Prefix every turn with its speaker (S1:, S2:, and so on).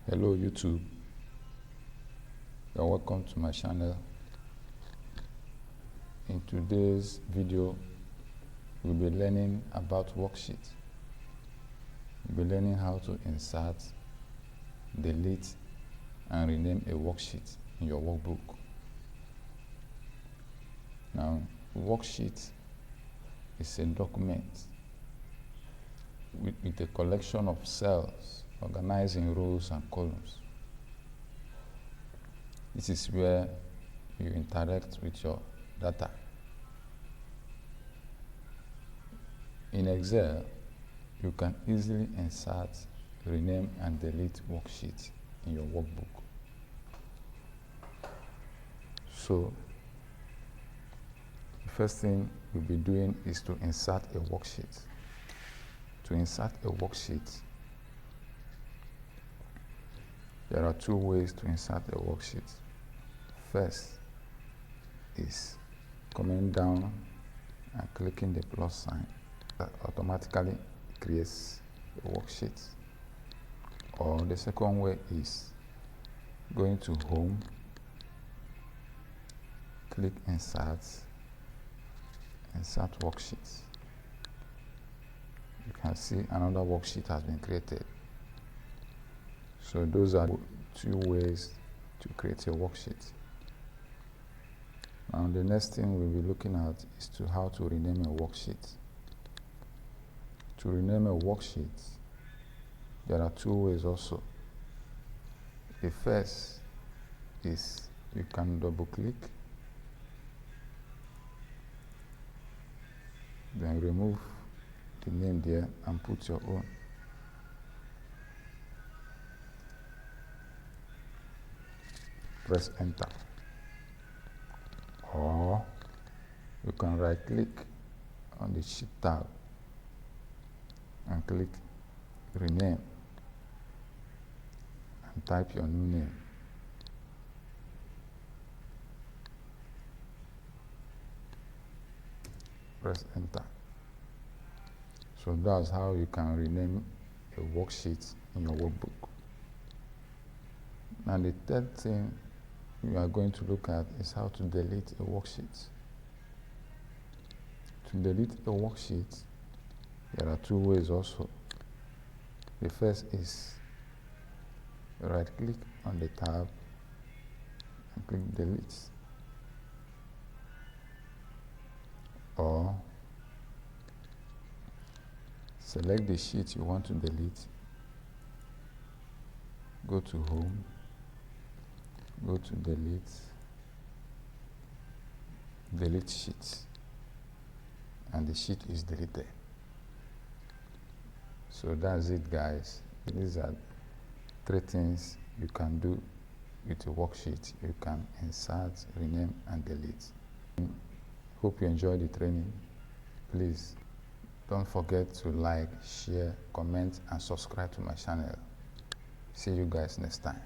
S1: Hello YouTube, you're welcome to my channel. In today's video, we'll be learning about worksheet. We'll be learning how to insert, delete, and rename a worksheet in your workbook. Now, worksheet is a document with a collection of cells organized in rows and columns. This is where you interact with your data. In Excel, you can easily insert, rename, and delete worksheets in your workbook. So, the first thing we'll be doing is to insert a worksheet. To insert a worksheet, there are two ways to insert a worksheet. First is coming down and clicking the plus sign. That automatically creates a worksheet. Or the second way is going to Home, click Insert, Insert Worksheets. You can see another worksheet has been created. So those are two ways to create a worksheet. Now the next thing we'll be looking at is how to rename a worksheet. To rename a worksheet, there are two ways also. The first is you can double click, then remove the name there and put your own. Press enter. Or you can right click on the sheet tab and click rename and type your new name. Press enter. So that's how you can rename a worksheet in your workbook. Now the third thing we are going to look at is how to delete a worksheet. To delete a worksheet, there are two ways also. The first is right click on the tab and click delete. Or select the sheet you want to delete, go to Home, go to delete, delete sheet, and the sheet is deleted. So that's it, guys. These are three things you can do with a worksheet. You can insert, rename, and delete. Hope you enjoyed the training. Please don't forget to like, share, comment, and subscribe to my channel. See you guys next time.